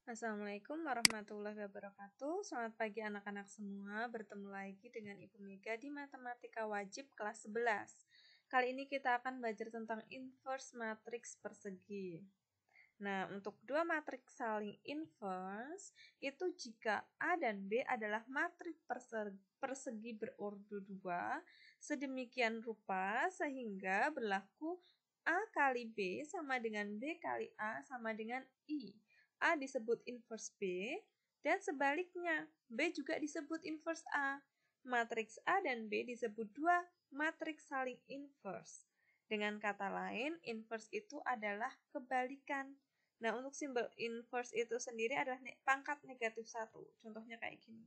Assalamualaikum warahmatullahi wabarakatuh. Selamat pagi anak-anak semua. Bertemu lagi dengan Ibu Mega di Matematika Wajib kelas 11. Kali ini kita akan belajar tentang inverse matriks persegi. Nah, untuk dua matriks saling inverse, itu jika A dan B adalah matriks persegi berordo 2, sedemikian rupa sehingga berlaku A kali B sama dengan B kali A sama dengan I. A disebut inverse B, dan sebaliknya, B juga disebut inverse A. Matriks A dan B disebut dua matriks saling inverse. Dengan kata lain, inverse itu adalah kebalikan. Nah, untuk simbol inverse itu sendiri adalah pangkat negatif 1. Contohnya kayak gini.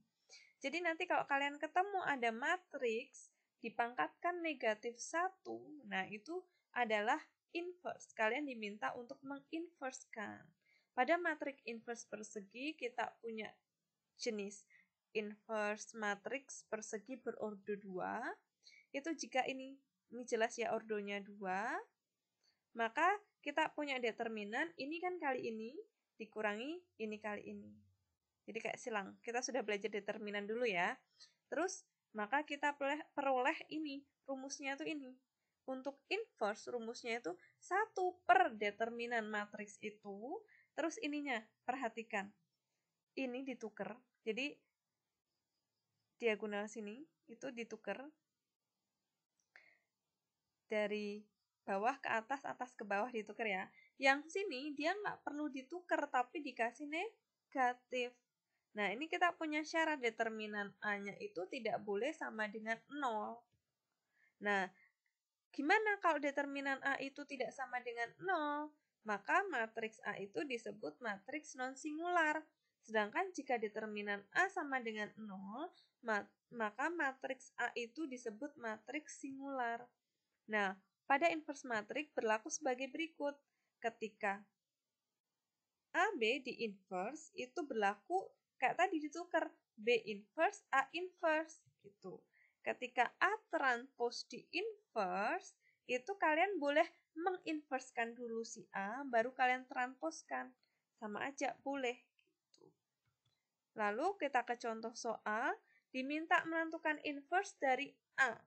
Jadi nanti kalau kalian ketemu ada matriks dipangkatkan negatif 1, nah itu adalah inverse. Kalian diminta untuk menginverskan. Pada matriks inverse persegi kita punya jenis inverse matriks persegi berordo 2. Itu jika ini jelas ya ordonya 2, maka kita punya determinan ini kan kali ini dikurangi ini kali ini. Jadi kayak silang. Kita sudah belajar determinan dulu ya. Terus maka kita peroleh ini, rumusnya itu ini. Untuk inverse rumusnya itu 1 per determinan matriks itu. Terus ininya, perhatikan. Ini ditukar. Jadi diagonal sini itu ditukar. Dari bawah ke atas, atas ke bawah ditukar ya. Yang sini dia nggak perlu ditukar, tapi dikasih negatif. Nah, ini kita punya syarat determinan A-nya itu tidak boleh sama dengan 0. Nah, gimana kalau determinan A itu tidak sama dengan 0? Maka matriks A itu disebut matriks non-singular. Sedangkan jika determinan A sama dengan 0, maka matriks A itu disebut matriks singular. Nah, pada inverse matriks berlaku sebagai berikut. Ketika AB di inverse itu berlaku kayak tadi ditukar B inverse A inverse gitu. Ketika A transpose di inverse itu kalian boleh menginverskan dulu si A baru kalian transposkan. Sama aja boleh gitu. Lalu kita ke contoh soal, diminta menentukan inverse dari A.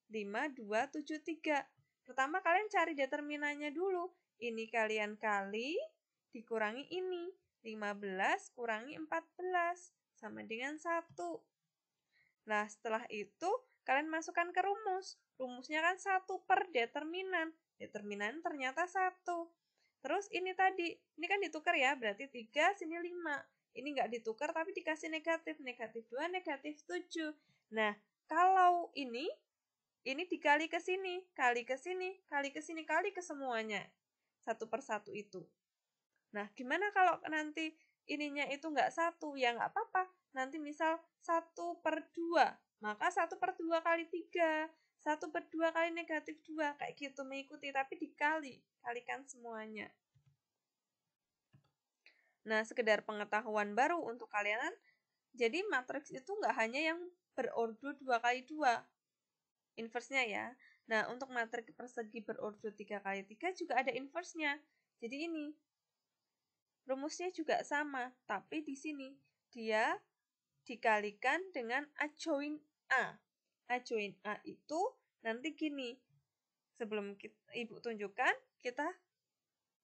5, 2, 7, 3. Pertama kalian cari determinannya dulu. Ini kalian kali dikurangi ini. 15 kurangi 14 sama dengan 1. Nah, setelah itu kalian masukkan ke rumus. Rumusnya kan 1 per determinan. Determinan ternyata 1. Terus ini tadi, ini kan ditukar ya, berarti 3, sini 5. Ini nggak ditukar tapi dikasih negatif. Negatif 2, negatif 7. Nah, kalau ini dikali ke sini, kali ke sini, kali ke sini, kali ke semuanya. 1 per 1 itu. Nah, gimana kalau nanti ininya itu nggak 1? Ya nggak apa-apa. Nanti misal 1 per 2. Maka 1 per 2 kali 3. 1 per 2 kali negatif 2. Kayak gitu mengikuti, tapi dikali. Kalikan semuanya. Nah, sekedar pengetahuan baru untuk kalian. Jadi matriks itu nggak hanya yang berordo 2 kali 2. Inverse-nya ya. Nah, untuk matriks persegi berordo 3 kali 3 juga ada inverse-nya. Jadi ini rumusnya juga sama, tapi di sini dia dikalikan dengan adjoint A. Adjoint A itu nanti gini. Sebelum Ibu tunjukkan, kita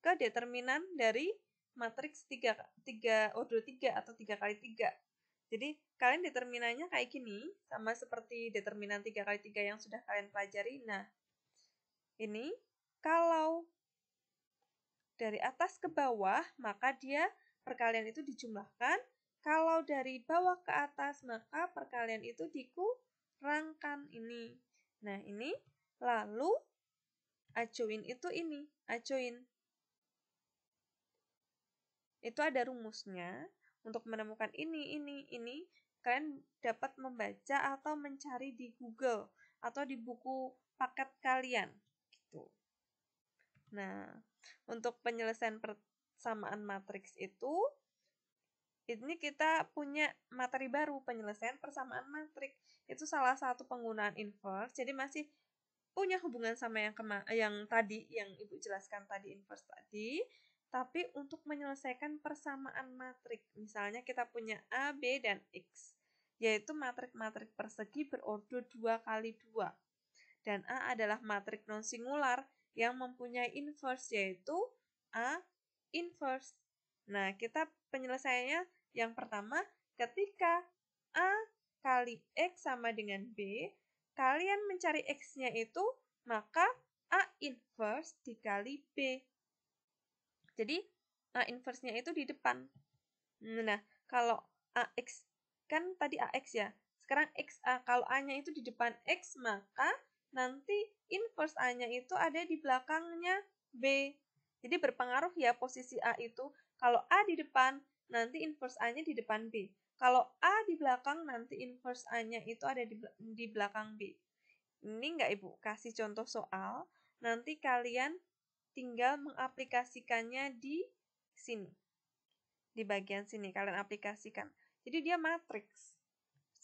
ke determinan dari matriks 3 ordo 3 atau 3 kali 3. Jadi, kalian determinannya kayak gini, sama seperti determinan 3 kali 3 yang sudah kalian pelajari. Nah, ini kalau dari atas ke bawah, maka dia perkalian itu dijumlahkan. Kalau dari bawah ke atas, maka perkalian itu dikurangkan ini. Nah, ini lalu adjoint itu ini, adjoint. Itu ada rumusnya. Untuk menemukan ini, kalian dapat membaca atau mencari di Google atau di buku paket kalian. Gitu. Nah, untuk penyelesaian persamaan matriks itu, ini kita punya materi baru, penyelesaian persamaan matriks. Itu salah satu penggunaan inverse, jadi masih punya hubungan sama yang tadi, yang Ibu jelaskan tadi, inverse tadi. tapi untuk menyelesaikan persamaan matrik. Misalnya kita punya A, B, dan X, yaitu matrik-matrik persegi berordo 2 kali 2. Dan A adalah matrik non-singular yang mempunyai inverse, yaitu A inverse. Nah, kita penyelesaiannya yang pertama, ketika A kali X sama dengan B, kalian mencari X-nya itu, maka A inverse dikali B. Jadi, A inverse-nya itu di depan. Nah, kalau AX, kan tadi AX ya. Sekarang XA, kalau A-nya itu di depan X, maka nanti inverse A-nya itu ada di belakangnya B. Jadi berpengaruh ya posisi A itu. Kalau A di depan, nanti inverse A-nya di depan B. Kalau A di belakang, nanti inverse A-nya itu ada di belakang B. Ini enggak Ibu kasih contoh soal, nanti kalian tinggal mengaplikasikannya di sini. Di bagian sini kalian aplikasikan. Jadi dia matriks.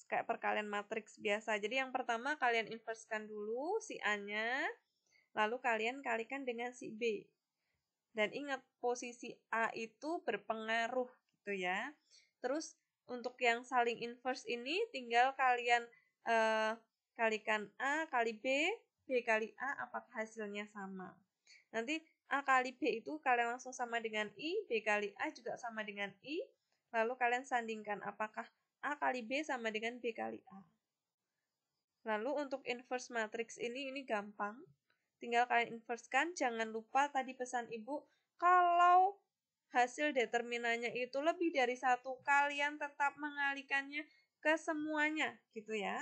Kayak perkalian matriks biasa. Jadi yang pertama kalian inversekan dulu si A-nya, lalu kalian kalikan dengan si B. Dan ingat posisi A itu berpengaruh gitu ya. Terus untuk yang saling inverse ini tinggal kalian kalikan A kali B, B kali A, apakah hasilnya sama. Nanti A kali B itu kalian langsung sama dengan I, B kali A juga sama dengan I, lalu kalian sandingkan apakah A kali B sama dengan B kali A. Lalu untuk inverse matrix ini gampang, tinggal kalian inversekan, jangan lupa tadi pesan Ibu, kalau hasil determinannya itu lebih dari 1, kalian tetap mengalikannya ke semuanya, gitu ya.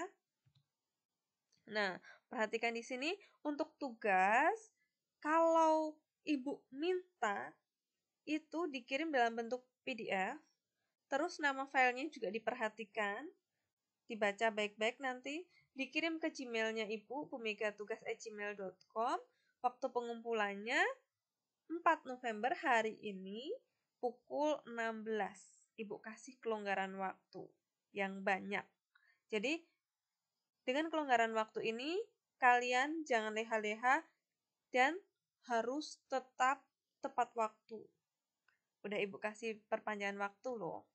Nah, perhatikan di sini untuk tugas, kalau Ibu minta itu dikirim dalam bentuk PDF, terus nama filenya juga diperhatikan, dibaca baik-baik nanti, dikirim ke Gmail-nya Ibu, bumegatugas@gmail.com, waktu pengumpulannya 4 November hari ini, pukul 16. Ibu kasih kelonggaran waktu yang banyak. Jadi, dengan kelonggaran waktu ini, kalian jangan leha-leha dan harus tetap tepat waktu. Udah Ibu kasih perpanjangan waktu loh.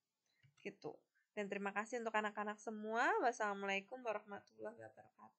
Gitu. Dan terima kasih untuk anak-anak semua. Wassalamualaikum warahmatullahi wabarakatuh.